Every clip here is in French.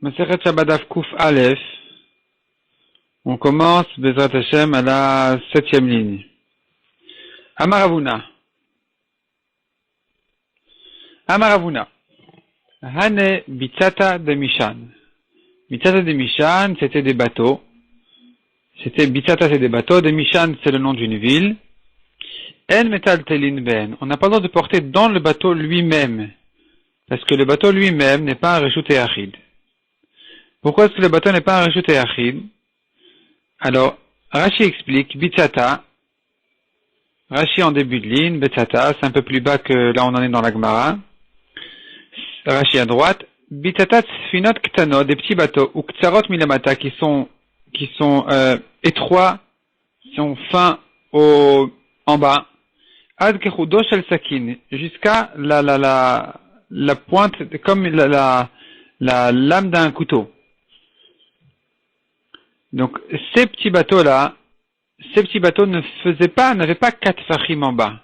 Masechet Shabbat Daf Kuf Aleph. On commence, Bezrat Hashem, à la 7e ligne. Amaravuna. Hane Bitsata de Mishan. Bitsata de Mishan, c'était des bateaux. Bitsata, c'est des bateaux. De Mishan, c'est le nom d'une ville. En Metal Telin Ben. On n'a pas le droit de porter dans le bateau lui-même. Parce que le bateau lui-même n'est pas un Reshut Yachid. Pourquoi est-ce que le bateau n'est pas un Reshut Yachid? Alors, Rashi explique, Bitsata, Rashi en début de ligne, Bitsata, c'est un peu plus bas que là on en est dans la Gemara. Rashi à droite, Bitsata Sfinot Ktano, des petits bateaux, ou Ktsarot Milamata, qui sont étroits, qui sont fins en bas, Ad Kechudo Shel Sakin, jusqu'à la pointe, comme la lame d'un couteau. Donc, ces petits bateaux n'avaient pas 4 fachim en bas.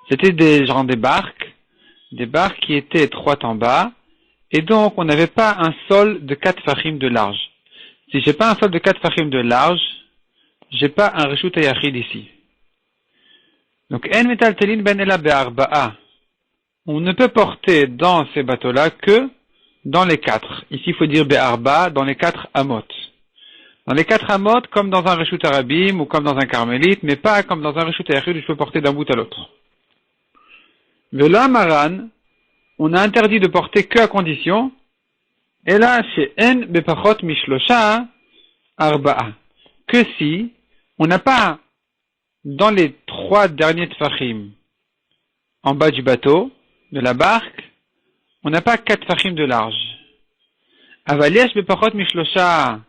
C'était des barques qui étaient étroites en bas, et donc on n'avait pas un sol de 4 fachim de large. Si j'ai pas un sol de 4 fachim de large, j'ai pas un reshut yachid ici. Donc, en metal telin ben ela be'arba'a. On ne peut porter dans ces bateaux-là que dans les 4. Ici, il faut dire be'arba, dans les 4 amot. Dans les 4 amot, comme dans un reshut arabim ou comme dans un carmélite, mais pas comme dans un reshut yachid où je peux porter d'un bout à l'autre. Vela maran, on a interdit de porter que à condition, et là, chez en bepachot mishlosha arba'a, que si on n'a pas dans les 3 derniers tfachim en bas du bateau, de la barque, on n'a pas 4 tfachim de large. Avaliyesh bepachot mishlosha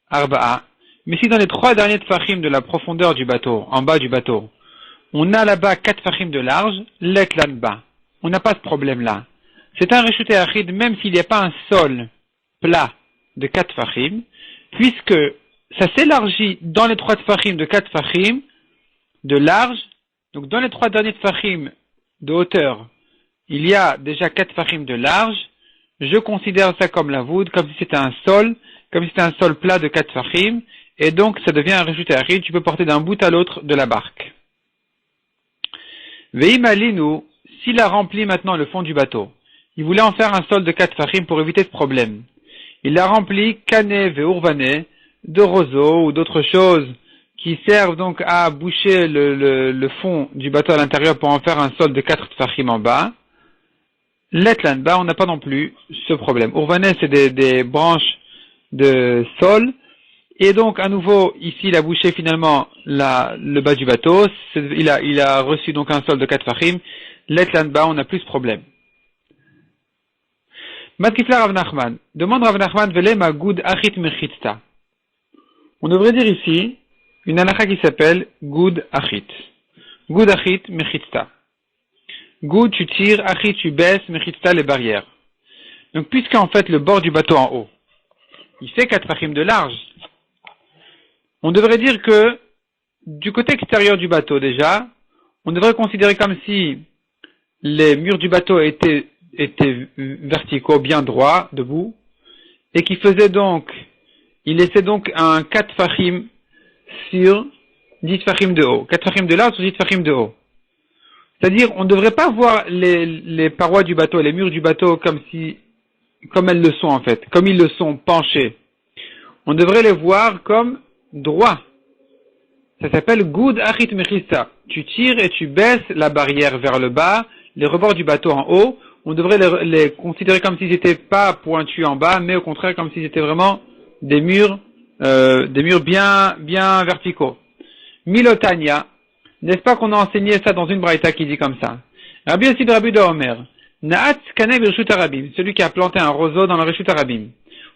arba'a, mais si dans les 3 derniers tfachim de la profondeur du bateau, en bas du bateau, on a là-bas 4 tfachim de large, let là-bas. On n'a pas ce problème-là. C'est un reshut yachid même s'il n'y a pas un sol plat de 4 tfachim, puisque ça s'élargit dans les 3 tfachim de 4 tfachim de large, donc dans les 3 derniers tfachim de hauteur, il y a déjà 4 tfachim de large, je considère ça comme la voûte, comme si c'était un sol plat de 4 tfachim, et donc ça devient un reshut yachid, tu peux porter d'un bout à l'autre de la barque. Veimalinu, s'il a rempli maintenant le fond du bateau, il voulait en faire un sol de 4 tfachim pour éviter ce problème. Il a rempli kané ve'urvané, de roseaux ou d'autres choses qui servent donc à boucher le fond du bateau à l'intérieur pour en faire un sol de 4 tfachim en bas. Letlan bas, on n'a pas non plus ce problème. Urvané, c'est des branches de sol. Et donc, à nouveau, ici, il a bouché finalement le bas du bateau. Il a reçu donc un sol de 4 fachim. Letlan bas, on n'a plus ce problème. Matkifla Rav Nachman. Demande Rav Nachman, vele ma goud achit mechitzta. On devrait dire ici une halakha qui s'appelle goud achit. Goud achit mechitzta. Goud, tu tires, achit, tu baisses, mechitzta, les barrières. Donc, puisqu'en fait, le bord du bateau en haut, il fait 4 fachim de large, on devrait dire que, du côté extérieur du bateau déjà, on devrait considérer comme si les murs du bateau étaient verticaux, bien droits, debout, et il laissait donc un 4 fachim sur 10 fachim de haut. 4 fachim de large sur 10 fachim de haut. C'est-à-dire, on ne devrait pas voir les parois du bateau, les murs du bateau comme elles le sont en fait, comme ils le sont penchés. On devrait les voir comme droits. Ça s'appelle goud achit mechissa. Tu tires et tu baisses la barrière vers le bas, les rebords du bateau en haut. On devrait les considérer comme s'ils n'étaient pas pointus en bas, mais au contraire comme s'ils étaient vraiment des murs bien verticaux. Milotania. N'est-ce pas qu'on a enseigné ça dans une braïta qui dit comme ça? Rabbi Yossi de Rabbi de Omer. Na'at kaneh b'reshut arabim. Celui qui a planté un roseau dans le reshut arabim.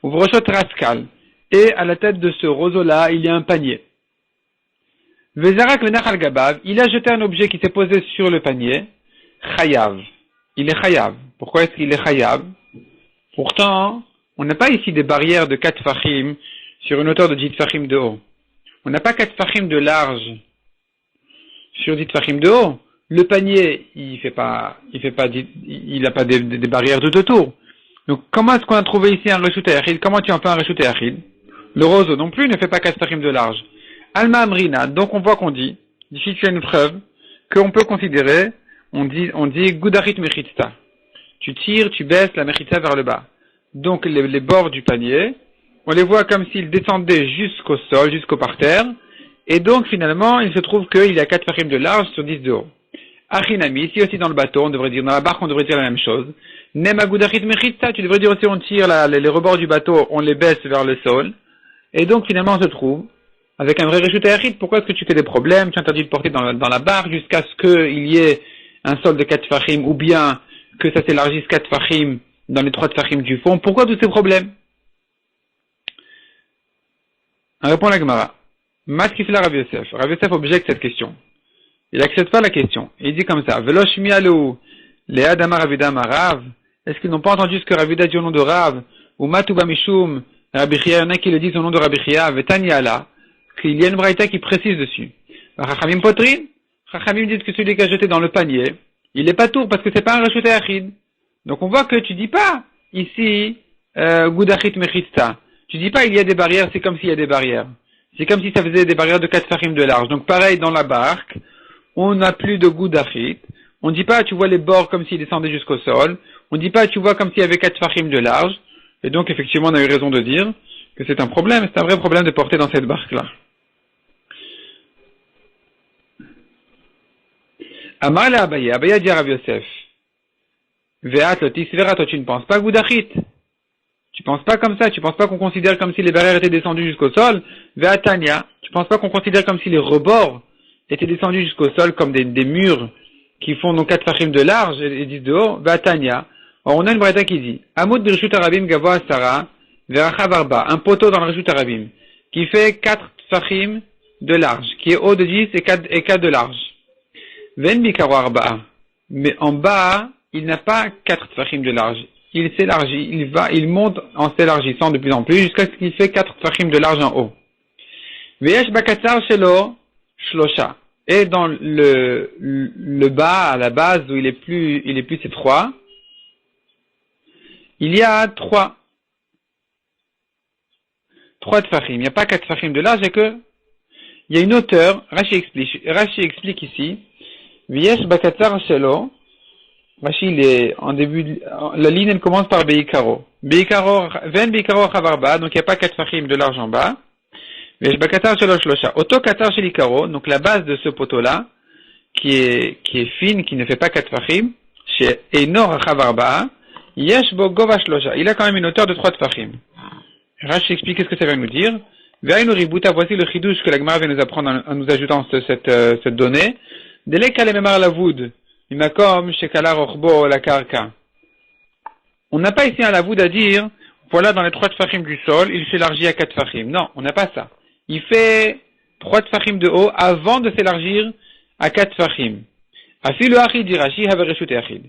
Ou v'roshot raskal. Et à la tête de ce roseau-là, il y a un panier. Vezarak venach al gabav. Il a jeté un objet qui s'est posé sur le panier. Chayav. Il est chayav. Pourquoi est-ce qu'il est chayav? Pourtant, on n'a pas ici des barrières de 4 fachim sur une hauteur de 10 fachim de haut. On n'a pas 4 fachim de large sur 10 fachim de haut. Le panier, il n'a pas des barrières tout autour. Donc, comment est-ce qu'on a trouvé ici un reshut ayachid? Comment tu en fais un reshut ayachid? Le roseau non plus ne fait pas 4 tfachim de large. Alma amrina, donc on voit qu'on dit, ici tu as une preuve, qu'on peut considérer, on dit gudarit mechitza. Tu tires, tu baisses la mechitza vers le bas. Donc les bords du panier, on les voit comme s'ils descendaient jusqu'au sol, jusqu'au parterre, et donc finalement il se trouve qu'il y a 4 tfachim de large sur 10 de haut. Achinami, ici aussi dans le bateau, on devrait dire, dans la barque on devrait dire la même chose. Nema gudarit mechitza, tu devrais dire aussi on tire les rebords du bateau, on les baisse vers le sol. Et donc finalement on se trouve avec un vrai reshut ayachid. Pourquoi est-ce que tu fais des problèmes? Tu interdis de porter dans la barque jusqu'à ce qu'il y ait un sol de 4 tfachim, ou bien que ça s'élargisse 4 tfachim dans les 3 tfachim du fond. Pourquoi tous ces problèmes? Répond la Gemara. Matkifla Rav Yosef. Rav Yosef objecte cette question. Il accepte pas la question. Il dit comme ça. Velosh mialou le adama ravidam Rav. Est-ce qu'ils n'ont pas entendu ce que Ravida dit au nom de Rav? Ou Matouba Mishum Rabbi Chia, il y en a qui le disent au nom de Rabbi Chia, Vetania là, qu'il y a une braïta qui précise dessus. Chachamim potrin, Chachamim dit que celui qui a jeté dans le panier, il est pas tour parce que c'est pas un reshut ayachid. Donc on voit que tu dis pas ici gudachit mechitza. Tu dis pas il y a des barrières, c'est comme s'il y a des barrières. C'est comme si ça faisait des barrières de 4 tfachim de large. Donc pareil dans la barque, on n'a plus de gudachit. On dit pas tu vois les bords comme s'ils descendaient jusqu'au sol. On dit pas tu vois comme s'il y avait 4 tfachim de large. Et donc, effectivement, on a eu raison de dire que c'est un problème, c'est un vrai problème de porter dans cette barque-là. Amar la Abaye, Abaye dit à Rav Yosef, Ve'at lotis vera, toi tu ne penses pas gudachit. Tu penses pas comme ça, tu penses pas qu'on considère comme si les barrières étaient descendues jusqu'au sol. Ve'at tanya, tu penses pas qu'on considère comme si les rebords étaient descendus jusqu'au sol comme des murs qui font donc 4 tfachim de large et 10 de haut. Ve'at tanya. Or, on a une braïta qui dit, Amoud de Reshut Arabim Gavoa Sara, Verachav Arba, un poteau dans le Reshut Arabim, qui fait 4 tfachim de large, qui est haut de 10 et 4 de large. Ven Bikaro Arba, mais en bas, il n'a pas 4 tfachim de large. Il s'élargit, il monte en s'élargissant de plus en plus jusqu'à ce qu'il fait 4 tfachim de large en haut. Veyesh Bakatzar Shelo Shlosha. Et dans le bas, à la base, où il est plus étroit, il y a 3 tfachim. Il n'y a pas 4 tfachim de large, il y a une hauteur. Rashi explique ici. Viesh bakatzar shelo. Rashi, il est en début, la ligne, elle commence par Beikaro. Ven Beikaro chavarba, donc il n'y a pas 4 tfachim de large en bas. Viesh bakatzar shelo shlosha. Oto katzar shelikaro, donc la base de ce poteau-là, qui est fine, qui ne fait pas 4 tfachim, chez Enor chavarba, Yesh bo gova shlosha. Il a quand même une hauteur de 3 tfachim. Rashi explique qu'est-ce que ça va nous dire. Ve'aynu ributa, voici le chidouche que la Gemara vient nous apprendre en nous ajoutant cette donnée. Dele kalememar lavud, imakom shekala rochbo la karka. On n'a pas ici un lavud à dire, voilà dans les 3 tfachim du sol, il s'élargit à 4 tfachim. Non, on n'a pas ça. Il fait 3 tfachim de haut avant de s'élargir à 4 tfachim. Afilu achid dirashi have reshut achid.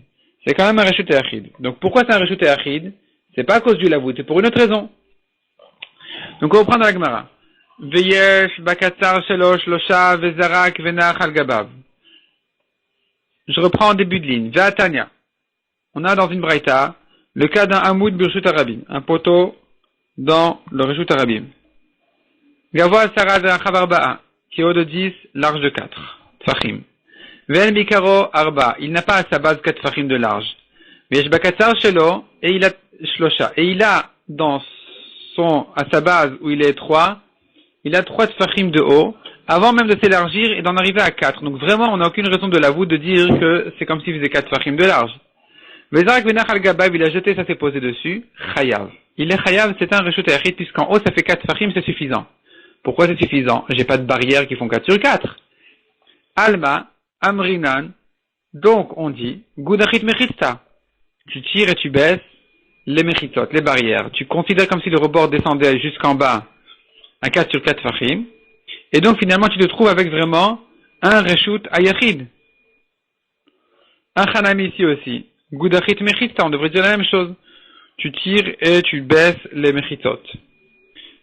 C'est quand même un reshut ayachid. Donc pourquoi c'est un reshut ayachid? C'est pas à cause du lavud, c'est pour une autre raison. Donc on reprend dans la Gemara. Veyesh bakatzar shelosh losha vezarak venach al gabav. Je reprends en début de ligne. Ve'atanya. On a dans une braïta le cas d'un hamoud birshut arabim, un poteau dans le reshut arabim. Gavoa sarad chavarba'a, qui est haut de 10, large de 4. Tfachim. Ven Mikaro Arba, il n'a pas à sa base 4 tfachim de large. Vesh bakatzar shelo, et il a shlosha. Et il a à sa base où il est étroit, il a 3 tfachim de haut, avant même de s'élargir et d'en arriver à 4. Donc vraiment, on n'a aucune raison de l'avouer de dire que c'est comme s'il faisait 4 tfachim de large. Vezarak venach al gabab, il a jeté, ça s'est posé dessus, chayav. Il est chayav, c'est un reshut ayachid, puisqu'en haut ça fait 4 tfachim, c'est suffisant. Pourquoi c'est suffisant? J'ai pas de barrière qui font 4 sur 4. Alma, Amrinan, donc on dit, Gudachit Mechitza. Tu tires et tu baisses les mechitzot, les barrières. Tu considères comme si le rebord descendait jusqu'en bas à 4 sur 4 fachim. Et donc finalement tu te trouves avec vraiment un reshut ayachid. Un chanami ici aussi. Gudachit Mechitza, on devrait dire la même chose. Tu tires et tu baisses les mechitzot.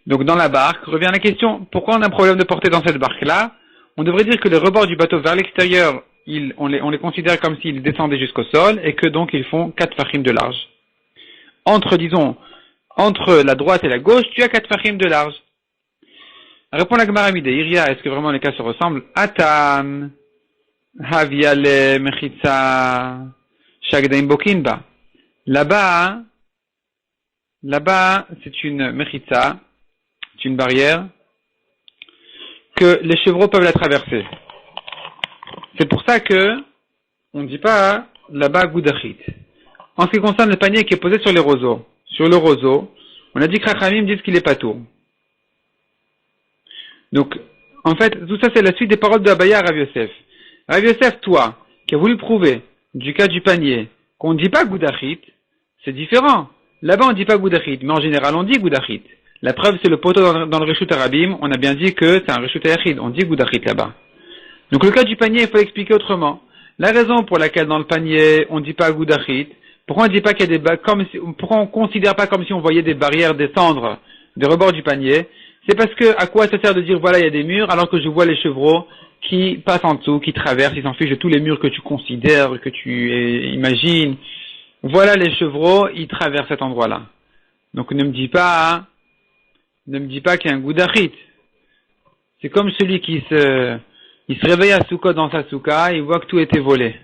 Donc dans la barque, revient la question, pourquoi on a un problème de portée dans cette barque-là? On devrait dire que les rebords du bateau vers l'extérieur, on les considère comme s'ils descendaient jusqu'au sol et que donc ils font 4 fachim de large. disons, entre la droite et la gauche, tu as 4 tfachim de large. Répond la Gemara Midei, Iria, est-ce que vraiment les cas se ressemblent? Atam, Haviale, Mechitza, Shagdaim Bokinba. Là-bas, c'est une Mechitza, c'est une barrière, que les chevreaux peuvent la traverser. C'est pour ça que, on ne dit pas, là-bas, Goudachit. En ce qui concerne le panier qui est posé sur les roseaux, on a dit que Rachamim disent qu'il est patour. Donc, en fait, tout ça c'est la suite des paroles de Abaya à Rav Yosef. Rav Yosef, toi, qui as voulu prouver, du cas du panier, qu'on ne dit pas Goudachit, c'est différent. Là-bas on ne dit pas Goudachit, mais en général on dit Goudachit. La preuve c'est le poteau dans le Reshut Arabim, on a bien dit que c'est un Reshut Ayachid, on dit Goudachit là-bas. Donc le cas du panier, il faut l'expliquer autrement. La raison pour laquelle dans le panier on ne dit pas Goudachit, pourquoi on ne dit pas qu'il y a pourquoi on considère pas comme si on voyait des barrières descendre des rebords du panier, c'est parce que à quoi ça sert de dire voilà il y a des murs alors que je vois les chevreaux qui passent en dessous, qui traversent, ils s'en fichent de tous les murs que tu considères, que tu imagines. Voilà les chevreaux, ils traversent cet endroit-là. Donc ne me dis pas qu'il y a un Goudachit. C'est comme celui il se réveille à Soukot dans sa souka, il voit que tout était volé.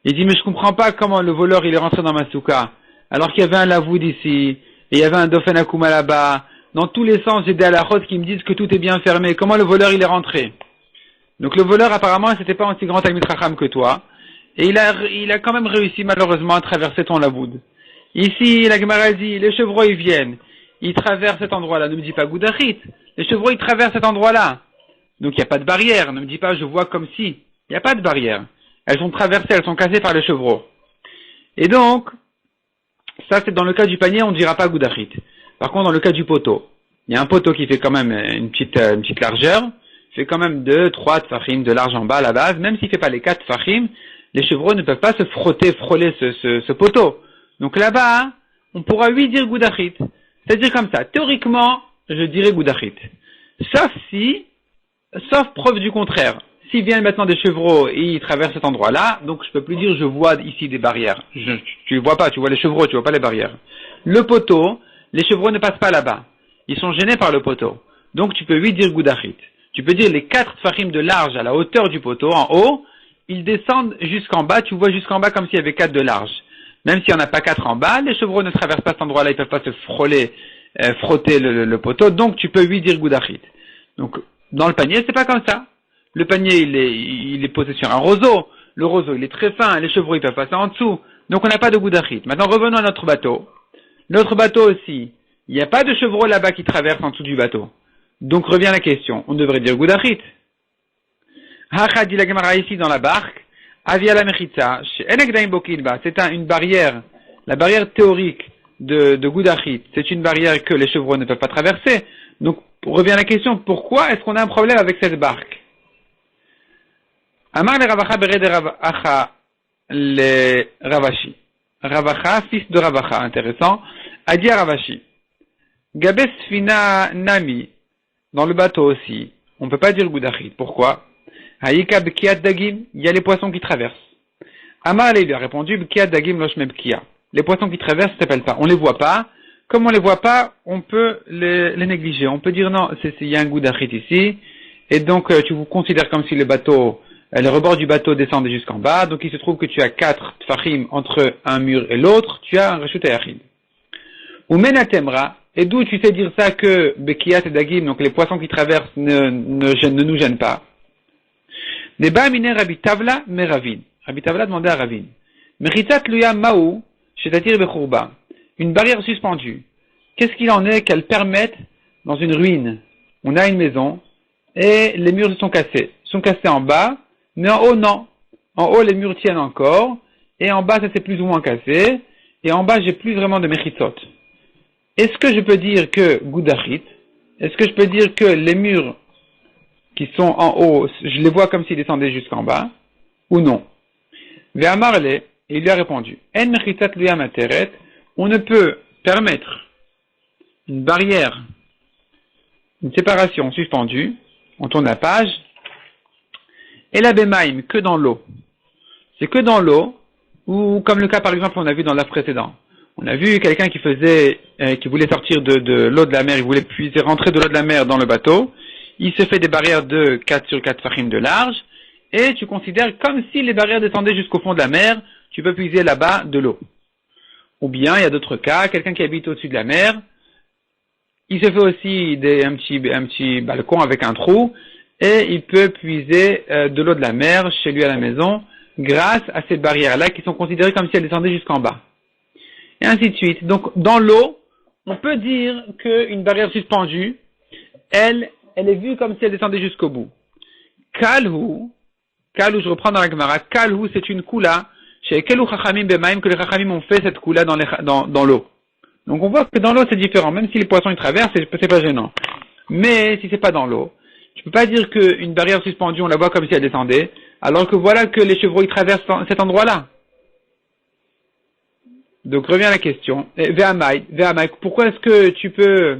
Il dit, mais je comprends pas comment le voleur il est rentré dans ma souka. Alors qu'il y avait un lavoud ici, et il y avait un Dofen Akuma là-bas. Dans tous les sens, j'ai des halachot qui me disent que tout est bien fermé. Comment le voleur il est rentré? Donc le voleur apparemment, c'était pas un si grand Talmid Chacham que toi. Et il a quand même réussi malheureusement à traverser ton lavoud. Ici, la Gemara dit, les chevreaux ils viennent. Ils traversent cet endroit-là. Ne me dis pas Goudachit. Les chevreaux ils traversent cet endroit-là. Donc il n'y a pas de barrière. Ne me dis pas je vois comme si. Il n'y a pas de barrière. Elles sont traversées, elles sont cassées par les chevreaux. Et donc, ça c'est dans le cas du panier, on ne dira pas Goudachit. Par contre, dans le cas du poteau, il y a un poteau qui fait quand même une petite largeur, fait quand même 2-3 tfachim de large en bas à la base, même s'il fait pas les 4 tfachim, les chevreaux ne peuvent pas se frôler ce poteau. Donc là-bas, on pourra lui dire Goudachit. C'est-à-dire comme ça, théoriquement, je dirais Goudachit. Sauf preuve du contraire. S'ils viennent maintenant des chevreaux et ils traversent cet endroit-là, donc je peux plus dire je vois ici des barrières. Tu ne vois pas, tu vois les chevreaux, tu vois pas les barrières. Le poteau, les chevreaux ne passent pas là-bas. Ils sont gênés par le poteau. Donc tu peux lui dire Goudachit. Tu peux dire les 4 tfachim de large à la hauteur du poteau, en haut, ils descendent jusqu'en bas, tu vois jusqu'en bas comme s'il y avait 4 de large. Même s'il n'y en a pas 4 en bas, les chevreaux ne traversent pas cet endroit-là, ils peuvent pas se frotter le poteau, donc tu peux lui dire Goudachit. Donc, dans le panier, c'est pas comme ça. Le panier, il est posé sur un roseau. Le roseau, il est très fin. Les chevreaux, ils peuvent passer en dessous. Donc, on n'a pas de Goudachit. Maintenant, revenons à notre bateau. Notre bateau aussi, il n'y a pas de chevreaux là-bas qui traversent en dessous du bateau. Donc, revient la question. On devrait dire Goudachit. Hacha dit la Gemara ici dans la barque. Avia la Mechitza. C'est une barrière. La barrière théorique de Goudachit, c'est une barrière que les chevreaux ne peuvent pas traverser. Donc, revient la question. Pourquoi est-ce qu'on a un problème avec cette barque? Amar le Ravacha bered de Ravacha le Ravashi. Ravacha, fils de Ravacha, intéressant, a dit à Ravashi, Gabes Fina Nami, dans le bateau aussi, on ne peut pas dire Goudachit. Pourquoi? Haïka Bkiat Dagim, il y a les poissons qui traversent. Amar lui a répondu, Bkiat Dagim Loshme Bkia. Les poissons qui traversent, ça s'appelle ça. On les voit pas. Comme on les voit pas, on peut les négliger. On peut dire non, il y a un Goudachit ici, et donc tu vous considères comme si le bateau, les rebords du bateau descendent jusqu'en bas, donc il se trouve que tu as 4 tfachim entre un mur et l'autre, tu as un reshut ayachid. Ou menatemra, et d'où tu sais dire ça que Bekiyat et Dagim, donc les poissons qui traversent ne nous gênent pas. Neba mine Rabbi Tavla me Ravin. Rabbi Tavla demandait à Ravin. Meritzat luya maou, shetatir bechurba. Une barrière suspendue. Qu'est-ce qu'il en est qu'elle permette dans une ruine? On a une maison, et les murs sont cassés. Ils sont cassés en bas, mais en haut, non. En haut, les murs tiennent encore, et en bas, ça s'est plus ou moins cassé, et en bas, j'ai plus vraiment de mechitzot. Est-ce que je peux dire que Goudachit, est-ce que je peux dire que les murs qui sont en haut, je les vois comme s'ils descendaient jusqu'en bas, ou non? Ve'amarle, et il lui a répondu, En mechitzat luya materet, on ne peut permettre une barrière, une séparation suspendue, on tourne la page, et la bemaim, que dans l'eau. C'est que dans l'eau, ou comme le cas par exemple on a vu dans l'af précédent, On a vu quelqu'un qui qui voulait sortir de l'eau de la mer, il voulait puiser, rentrer de l'eau de la mer dans le bateau. Il se fait des barrières de 4 sur 4 fachim de large, et tu considères comme si les barrières descendaient jusqu'au fond de la mer, tu peux puiser là-bas de l'eau. Ou bien, il y a d'autres cas, quelqu'un qui habite au-dessus de la mer, il se fait aussi un petit balcon avec un trou, et il peut puiser de l'eau de la mer chez lui à la maison, grâce à ces barrières-là qui sont considérées comme si elles descendaient jusqu'en bas. Et ainsi de suite. Donc, dans l'eau, on peut dire qu'une barrière suspendue, elle est vue comme si elle descendait jusqu'au bout. Kalhu, je reprends dans la Gemara, Kalhu, c'est une koula, chez Kelu Chachamim Bemaim, que les Chachamim ont fait cette koula dans l'eau. Donc on voit que dans l'eau c'est différent, même si les poissons ils traversent, c'est pas gênant. Mais si c'est pas dans l'eau, tu peux pas dire qu'une barrière suspendue, on la voit comme si elle descendait, alors que voilà que les chevreaux ils traversent cet endroit-là. Donc revient à la question. Ve'amai, pourquoi est-ce que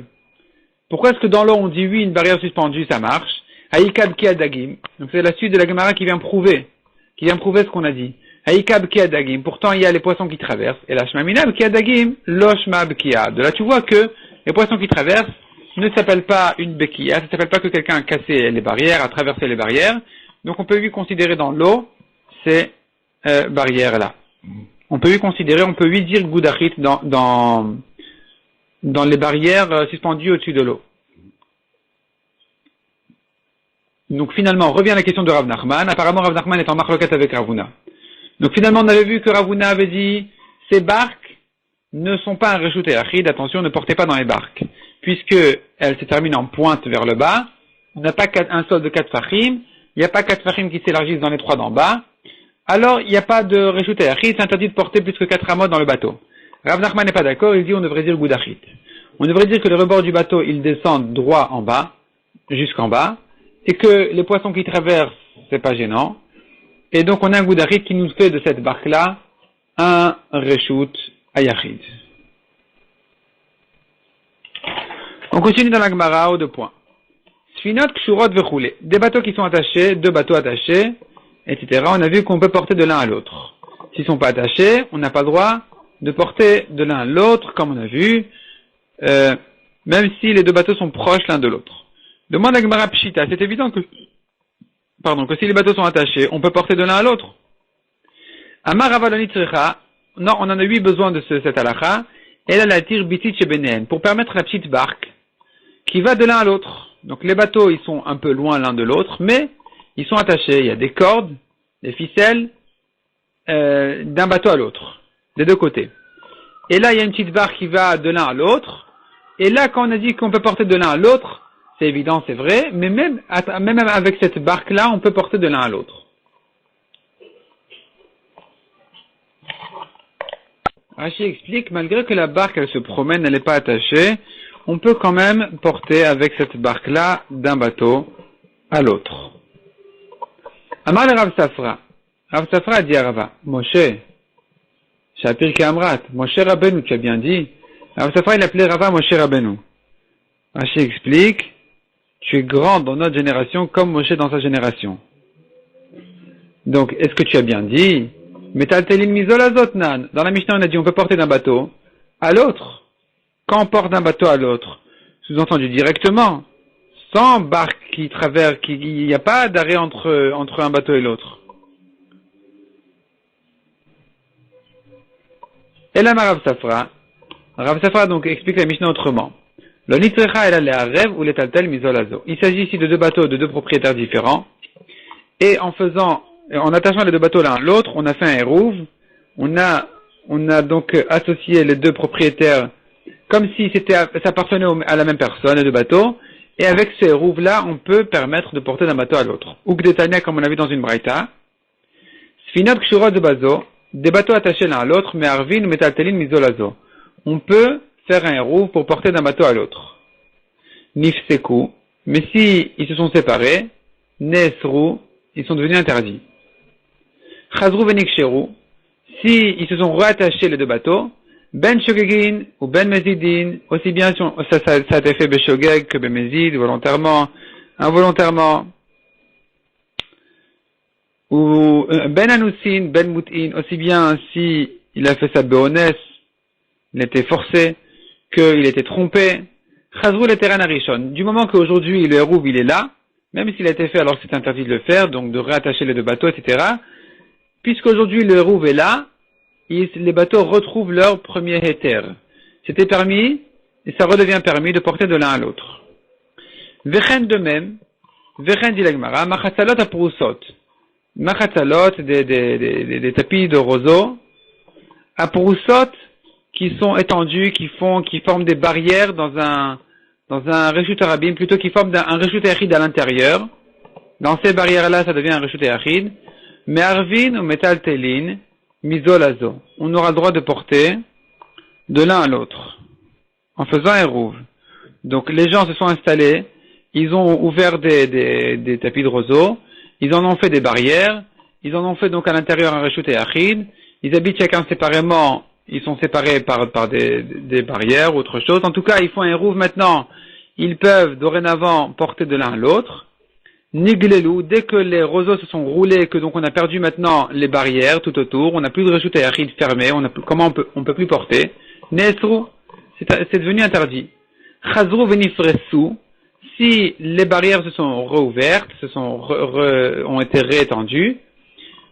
dans l'eau on dit oui, une barrière suspendue, ça marche? Haïkab ki adagim. Donc c'est la suite de la Gemara qui vient prouver ce qu'on a dit. Haïkab ki adagim. Pourtant il y a les poissons qui traversent. Et la shmaminab ki adagim, loshmab ki ad. De là tu vois que les poissons qui traversent ne s'appellent pas une bekia, ça s'appelle pas que quelqu'un a cassé les barrières, a traversé les barrières. Donc on peut lui considérer dans l'eau ces barrières-là. On peut lui dire goudachit dans les barrières suspendues au-dessus de l'eau. Donc finalement, on revient à la question de Rav Nachman. Apparemment, Rav Nachman est en marloquette avec Ravuna. Donc finalement, on avait vu que Ravuna avait dit, ces barques ne sont pas un reshut yachid, attention, ne portez pas dans les barques. Puisque elles se terminent en pointe vers le bas, on n'a pas un sol de 4 fachim, il n'y a pas 4 fachim qui s'élargissent dans les 3 d'en bas, alors il n'y a pas de reshut yachid, c'est interdit de porter plus que 4 amot dans le bateau. Rav Nachman n'est pas d'accord, il dit on devrait dire goudachit. On devrait dire que le rebord du bateau, il descend droit en bas, jusqu'en bas, et que les poissons qui traversent, c'est pas gênant. Et donc on a un goudachit qui nous fait de cette barque-là un reshut ayachid. On continue dans la Gemara aux 2 points. Sfinot kshurot vechule. Des bateaux qui sont attachés, 2 bateaux attachés, etc. On a vu qu'on peut porter de l'un à l'autre. S'ils sont pas attachés, on n'a pas le droit de porter de l'un à l'autre, comme on a vu, même si les 2 bateaux sont proches l'un de l'autre. Demande à Gemara Pshita, c'est évident que si les bateaux sont attachés, on peut porter de l'un à l'autre. Amar Avaloni Tzrecha, non, on en a 8 besoin de cette halakha, et là la tire bitit chez Benen, pour permettre la petite barque, qui va de l'un à l'autre. Donc les bateaux, ils sont un peu loin l'un de l'autre, mais ils sont attachés. Il y a des cordes, des ficelles, d'un bateau à l'autre, des 2 côtés. Et là, il y a une petite barque qui va de l'un à l'autre. Et là, quand on a dit qu'on peut porter de l'un à l'autre, c'est évident, c'est vrai, mais même avec cette barque-là, on peut porter de l'un à l'autre. Rashi explique, malgré que la barque, elle se promène, elle n'est pas attachée, on peut quand même porter avec cette barque-là d'un bateau à l'autre. Amar le Rav Safra. Rav Safra a dit à Rava, Moshe, Shapir Kamrat, Moshe Rabbeinu, tu as bien dit. Rav Safra, il appelait Rava Moshe Rabbeinu. Rashi explique, tu es grand dans notre génération comme Moshe dans sa génération. Donc, est-ce que tu as bien dit? Metaltelin mizolazotnan. Dans la Mishnah, on a dit on peut porter d'un bateau à l'autre. Quand on porte d'un bateau à l'autre, sous-entendu directement, sans barque qui traverse, il n'y a pas d'arrêt entre un bateau et l'autre. Et là, Rav Safra donc explique la Mishnah autrement. Le nitrecha elle a rêve ou l'étaltel misolazo. Il s'agit ici de 2 bateaux de 2 propriétaires différents. Et en attachant les 2 bateaux l'un à l'autre, on a fait un hérouve. On a donc associé les 2 propriétaires comme si ça appartenait à la même personne, les 2 bateaux. Et avec ces hérouves-là, on peut permettre de porter d'un bateau à l'autre. Ou Gdetania, comme on a vu dans une braïta. Sfinot kshurot de bazo. Des bateaux attachés l'un à l'autre, mais arvin ou metaltelin misolazo. On peut faire un hérouve pour porter d'un bateau à l'autre. Nifseku, mais si ils se sont séparés, nesru, ils sont devenus interdits. Chazru veniksheru, si ils se sont rattachés les 2 bateaux, ben shogegin ou ben mezidin, aussi bien ça a été fait beshogeg que ben mezid, volontairement, involontairement, ou ben anusin, ben mutin, aussi bien si il a fait ça beonès, il était forcé, qu'il était trompé. Chazrou le terrain arishon. Du moment qu'aujourd'hui le hérouv il est là, même s'il a été fait alors que c'est interdit de le faire, donc de réattacher les deux bateaux, etc. Puisqu'aujourd'hui le hérouv est là, les bateaux retrouvent leur premier héter. C'était permis, et ça redevient permis de porter de l'un à l'autre. Vechen de même, Vechen dit la Gemara, machatzalot apurusot. Machatzalot, des tapis de roseau, apurusot, qui sont étendus, qui forment des barrières dans un reshut arabim, plutôt qui forment un reshut achid à l'intérieur. Dans ces barrières-là, ça devient un reshut achid. Mais arvin ou metal telin, misolazo. On aura le droit de porter de l'un à l'autre, en faisant un rouve. Donc, les gens se sont installés, ils ont ouvert des tapis de roseau, ils en ont fait des barrières, ils en ont fait donc à l'intérieur un reshut achid, ils habitent chacun séparément. Ils sont séparés par des barrières ou autre chose. En tout cas, ils font un rouve maintenant. Ils peuvent dorénavant porter de l'un à l'autre. Niglelou, dès que les roseaux se sont roulés, que donc on a perdu maintenant les barrières tout autour, on n'a plus de reshut achid fermé, on peut plus porter. Nesru, c'est devenu interdit. Chazru venifresu, si les barrières se sont réouvertes, ont été réétendues,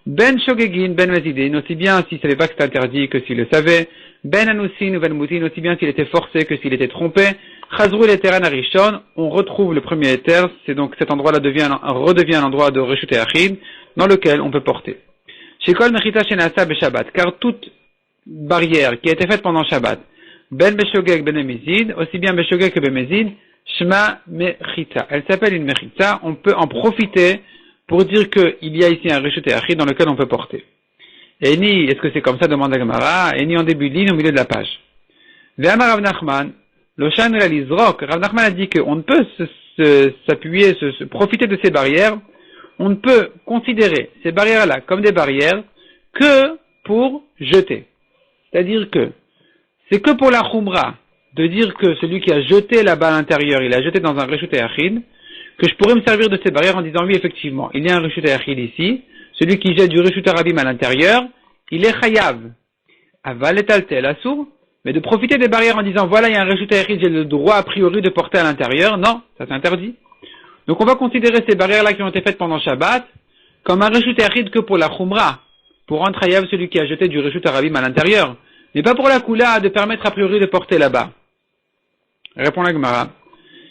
Ben Shogegin, Ben Mezidin, aussi bien s'il savait pas que c'était interdit que s'il le savait. Ben Anousin ou Ben Moutin, aussi bien s'il était forcé que s'il était trompé. Chazrou le terrain arishon, on retrouve le premier éther, c'est donc cet endroit-là redevient un endroit de reshut achid, dans lequel on peut porter. Shekol mechita shenasa beshabbat, car toute barrière qui a été faite pendant Shabbat, Ben Beshogeg Ben Mezid, aussi bien Beshogeg que Ben Mezid, Shema mechita. Elle s'appelle une mechita, on peut en profiter pour dire qu'il y a ici un reshut achid dans lequel on peut porter. Et ni, est-ce que c'est comme ça, demande la Gemara, et ni en début de ligne, au milieu de la page. Ve'amar Rav Nachman, Loshan la Lizrok, Rav Nachman a dit qu'on ne peut s'appuyer, profiter de ces barrières, on ne peut considérer ces barrières-là comme des barrières que pour jeter. C'est-à-dire que c'est que pour la Khumra de dire que celui qui a jeté là-bas à l'intérieur, il a jeté dans un reshut achid, que je pourrais me servir de ces barrières en disant oui, effectivement, il y a un reshut achid ici, celui qui jette du reshut arabim à l'intérieur, il est chayav. Aval et altel assour, mais de profiter des barrières en disant voilà, il y a un reshut achid, j'ai le droit a priori de porter à l'intérieur, non, ça c'est interdit. Donc on va considérer ces barrières-là qui ont été faites pendant Shabbat comme un reshut achid que pour la khumra, pour rendre chayav celui qui a jeté du reshut arabim à l'intérieur, mais pas pour la kula de permettre a priori de porter là-bas. Répond la Gemara.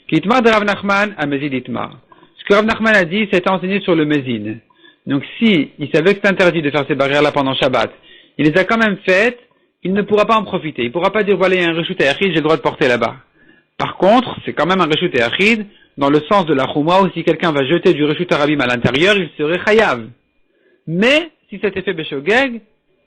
Kitmar de Rav Nachman à Mezid Itmar. Ce que Rav Nachman a dit, c'est enseigné sur le Mezid. Donc si il savait que c'est interdit de faire ces barrières-là pendant Shabbat, il les a quand même faites, il ne pourra pas en profiter. Il ne pourra pas dire voilà, il y a un reshut achid, j'ai le droit de porter là-bas. Par contre, c'est quand même un reshut achid dans le sens de la Chouma, où si quelqu'un va jeter du reshut arabim à l'intérieur, il serait chayav. Mais si c'était fait beshogeg,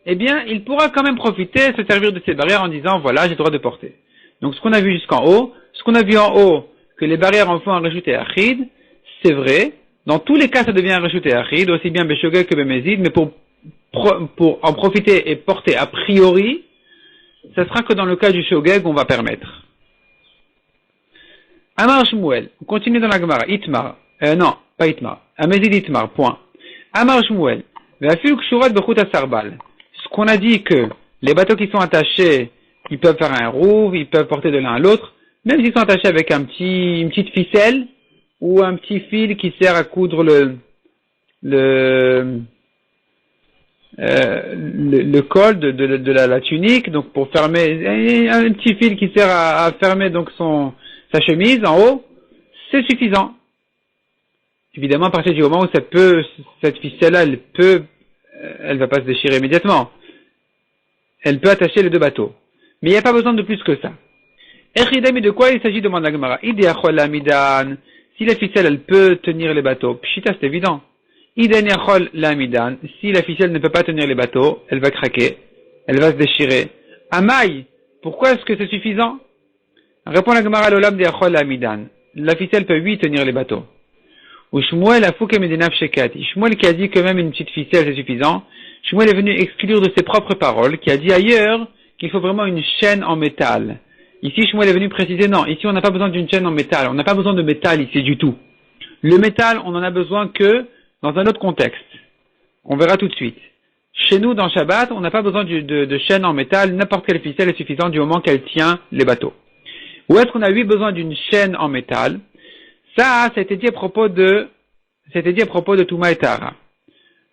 eh bien, il pourra quand même profiter, se servir de ces barrières en disant voilà, j'ai le droit de porter. Donc ce qu'on a vu jusqu'en haut, ce qu'on a vu en haut, que les barrières en font un reshut achid, c'est vrai. Dans tous les cas, ça devient un reshut achid, aussi bien beshogeg que bemezid, mais pour en profiter et porter a priori, ça sera que dans le cas du shogeg, on va permettre. Amar Shmuel, on continue dans la Gemara, Itmar, non, pas Itmar, Amezid Itmar, point. Amar Shmuel, ve'afil kshurat bechut asarbal. Ce qu'on a dit que les bateaux qui sont attachés, ils peuvent faire un rouve, ils peuvent porter de l'un à l'autre, même s'ils sont attachés avec une petite ficelle, ou un petit fil qui sert à coudre le col de la tunique, donc pour fermer, un petit fil qui sert à fermer donc sa chemise en haut, c'est suffisant. Évidemment, à partir du moment où cette ficelle-là, elle va pas se déchirer immédiatement. Elle peut attacher les deux bateaux. Mais il n'y a pas besoin de plus que ça. Echidami, de quoi il s'agit, demande la Gemara. Idiachol lamidan. Si la ficelle, elle peut tenir les bateaux, pshita, c'est évident. Idaniachol lamidan. Si la ficelle ne peut pas tenir les bateaux, elle va craquer. Elle va se déchirer. Amai. Pourquoi est-ce que c'est suffisant? Répond la Gemara l'olam diachol lamidan. La ficelle peut, oui, tenir les bateaux. Ou Shmuel a fouke medinav shekati. Shmuel qui a dit que même une petite ficelle c'est suffisant. Shmuel est venu exclure de ses propres paroles, qui a dit ailleurs qu'il faut vraiment une chaîne en métal. Ici, Shmuel est venu préciser, non, ici on n'a pas besoin d'une chaîne en métal, on n'a pas besoin de métal ici du tout. Le métal, on en a besoin que dans un autre contexte. On verra tout de suite. Chez nous, dans Shabbat, on n'a pas besoin de chaîne en métal, n'importe quelle ficelle est suffisante du moment qu'elle tient les bateaux. Où est-ce qu'on a eu besoin d'une chaîne en métal? Ça a été dit à propos de Touma et Tahara.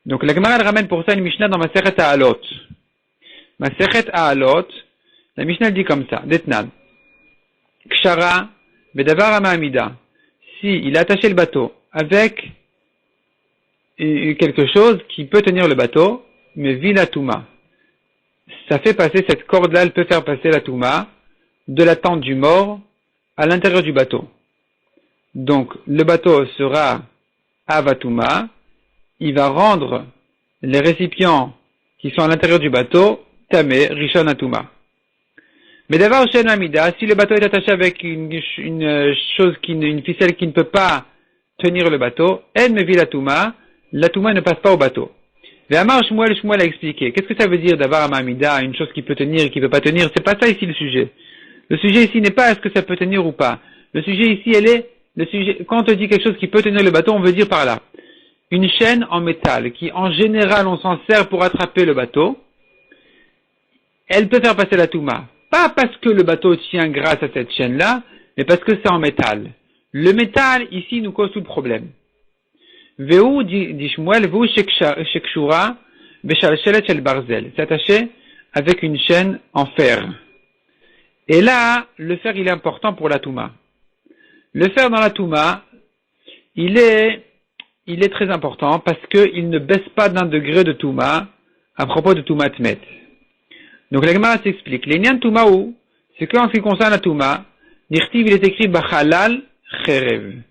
Donc la Gemara ramène pour ça une Mishnah dans Masechet Ha'alot. Masechet Ha'alot, la Mishnah dit comme ça, Detnan. Kshara, Bedavar Amamida. Si il a attaché le bateau avec quelque chose qui peut tenir le bateau, mais vit la Touma. Ça fait passer cette corde-là, elle peut faire passer la Touma de la tente du mort à l'intérieur du bateau. Donc le bateau sera Avatouma, il va rendre les récipients qui sont à l'intérieur du bateau Tamé, Rishon Atuma. Mais d'abord, chez Namida, si le bateau est attaché avec une ficelle qui ne peut pas tenir le bateau, elle me vit la Touma ne passe pas au bateau. Ve'amar Shmuel a expliqué. Qu'est-ce que ça veut dire d'avoir un Amida, une chose qui peut tenir et qui ne peut pas tenir? C'est pas ça ici le sujet. Le sujet ici n'est pas est-ce que ça peut tenir ou pas. Le sujet ici, quand on te dit quelque chose qui peut tenir le bateau, on veut dire par là une chaîne en métal qui, en général, on s'en sert pour attraper le bateau. Elle peut faire passer la Touma. Pas parce que le bateau tient grâce à cette chaîne-là, mais parce que c'est en métal. Le métal, ici, nous cause tout le problème. Veu, dit Shmuel, veu shekshura, beshalshelet shel barzel. C'est attaché avec une chaîne en fer. Et là, le fer, il est important pour la Touma. Le fer dans la Touma, il est très important parce qu'il ne baisse pas d'un degré de Touma à propos de Touma Tmet. Donc la Gemara s'explique. L'Inyan Touma où? C'est qu'en ce qui concerne la Touma, Nirtiv, il est écrit Bachalal Cherev.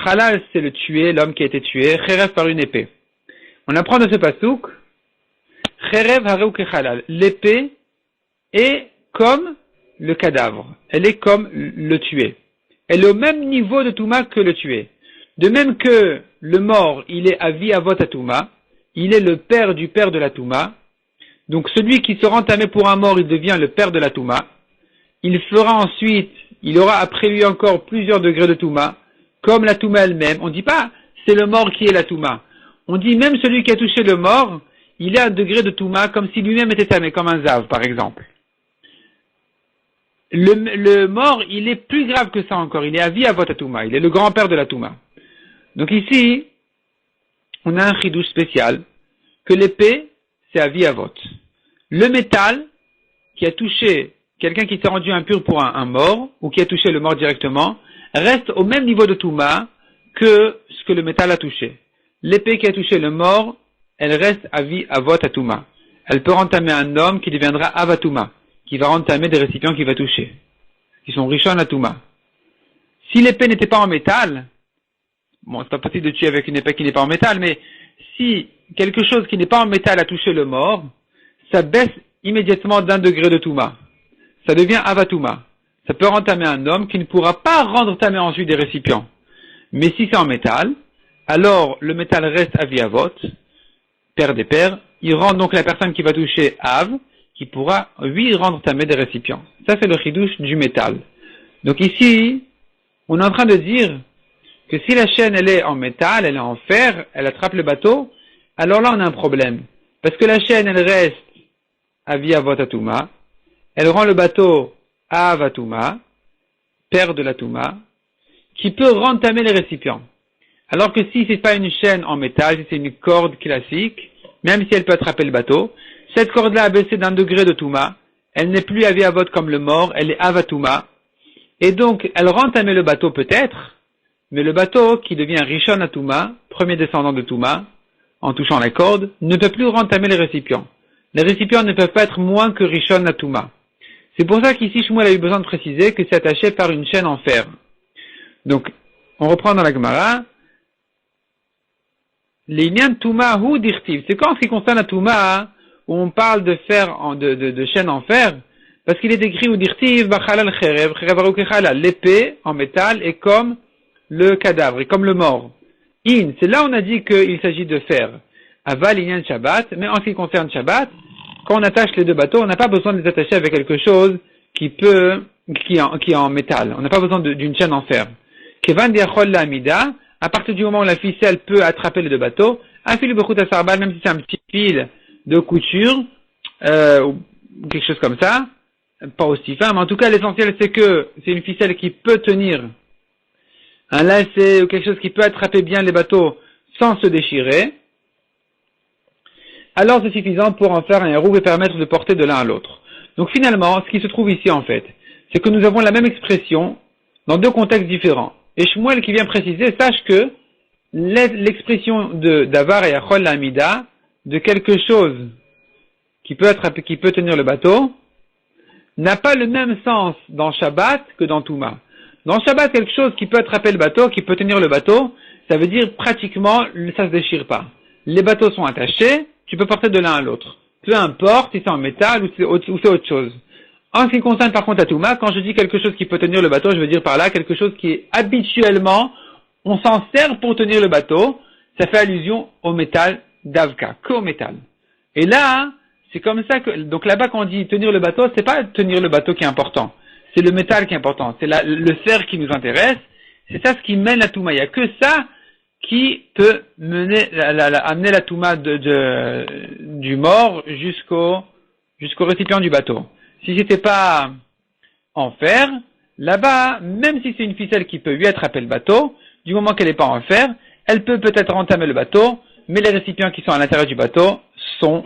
Halal, c'est le tué, l'homme qui a été tué, Cherev par une épée. On apprend de ce pasouk, Cherev Hareu Kechalal. L'épée est comme le cadavre. Elle est comme le tué. Elle est au même niveau de Touma que le tué. De même que le mort, il est avi avot à Touma, il est le père du père de la Touma. Donc celui qui sera entamé pour un mort, il devient le père de la Touma. Il aura après lui encore plusieurs degrés de Touma, comme la Touma elle-même. On ne dit pas c'est le mort qui est la Touma. On dit même celui qui a touché le mort, il a un degré de Touma comme si lui-même était tamé, comme un zav par exemple. Le mort, il est plus grave que ça encore. Il est avi avot à Touma. Il est le grand-père de la Touma. Donc ici, on a un chidouche spécial, que l'épée, c'est avi avot. Le métal, qui a touché quelqu'un qui s'est rendu impur pour un mort, ou qui a touché le mort directement, reste au même niveau de Touma que ce que le métal a touché. L'épée qui a touché le mort, elle reste avi avot à Touma. Elle peut entamer un homme qui deviendra avatouma, qui va entamer des récipients qu'il va toucher, qui sont rishon à Touma. Si l'épée n'était pas en métal, bon, c'est pas possible de tuer avec une épée qui n'est pas en métal, mais si quelque chose qui n'est pas en métal a touché le mort, ça baisse immédiatement d'un degré de Touma. Ça devient avatouma. Ça peut entamer un homme qui ne pourra pas rendre tamé ensuite des récipients. Mais si c'est en métal, alors le métal reste avi avot, père des pères, il rend donc la personne qui va toucher av, qui pourra, lui, rendre tamé des récipients. Ça, c'est le chidouche du métal. Donc ici, on est en train de dire que si la chaîne, elle est en métal, elle est en fer, elle attrape le bateau, alors là, on a un problème. Parce que la chaîne, elle reste avi avot atuma, elle rend le bateau av atuma, père de la touma, qui peut rendre tamé les récipients. Alors que si c'est pas une chaîne en métal, si c'est une corde classique, même si elle peut attraper le bateau, cette corde-là a baissé d'un degré de touma, elle n'est plus avi avot comme le mort, elle est avatuma, et donc elle rend tamé le bateau peut-être, mais le bateau qui devient rishon à touma, premier descendant de touma, en touchant la corde, ne peut plus rentamer les récipients. Les récipients ne peuvent pas être moins que rishon à touma. C'est pour ça qu'ici Shmuel a eu besoin de préciser que c'est attaché par une chaîne en fer. Donc, on reprend dans la Gemara. L'Inyan Touma hu dirtiv. C'est quand ce qui concerne la Touma, où on parle de fer, de chaîne en fer, parce qu'il est écrit ou dirtiv, bachalal cherev, cherev aru kechalal. L'épée en métal est comme le cadavre, est comme le mort. C'est là où on a dit qu'il s'agit de fer. Aval Inyan Shabbat, mais en ce qui concerne Shabbat, quand on attache les deux bateaux, on n'a pas besoin de les attacher avec quelque chose qui est en métal. On n'a pas besoin d'une chaîne en fer. Kevan diachol la amida, à partir du moment où la ficelle peut attraper les deux bateaux, un fil bechut asarbal, même si c'est un petit fil de couture, ou quelque chose comme ça, pas aussi fin, mais en tout cas l'essentiel c'est que c'est une ficelle qui peut tenir un lacet ou quelque chose qui peut attraper bien les bateaux sans se déchirer, alors c'est suffisant pour en faire un roue et permettre de porter de l'un à l'autre. Donc finalement, ce qui se trouve ici en fait, c'est que nous avons la même expression dans deux contextes différents. Et Shmuel qui vient préciser, sache que l'expression d'Avar et Achol Lamida, de quelque chose qui peut tenir le bateau, n'a pas le même sens dans Shabbat que dans Touma. Dans Shabbat, quelque chose qui peut attraper le bateau, qui peut tenir le bateau, ça veut dire pratiquement, ça se déchire pas. Les bateaux sont attachés, tu peux porter de l'un à l'autre. Peu importe si c'est en métal ou c'est autre chose. En ce qui concerne par contre à Touma, quand je dis quelque chose qui peut tenir le bateau, je veux dire par là quelque chose qui est habituellement, on s'en sert pour tenir le bateau, ça fait allusion au métal d'Avka, qu'au métal. Et là, c'est comme ça que, donc là-bas quand on dit tenir le bateau, c'est pas tenir le bateau qui est important. C'est le métal qui est important. C'est le fer qui nous intéresse. C'est ça ce qui mène la Touma. Il n'y a que ça qui peut amener la Touma du mort jusqu'au récipient du bateau. Si c'était pas en fer, là-bas, même si c'est une ficelle qui peut lui attraper le bateau, du moment qu'elle n'est pas en fer, elle peut peut-être entamer le bateau, mais les récipients qui sont à l'intérieur du bateau sont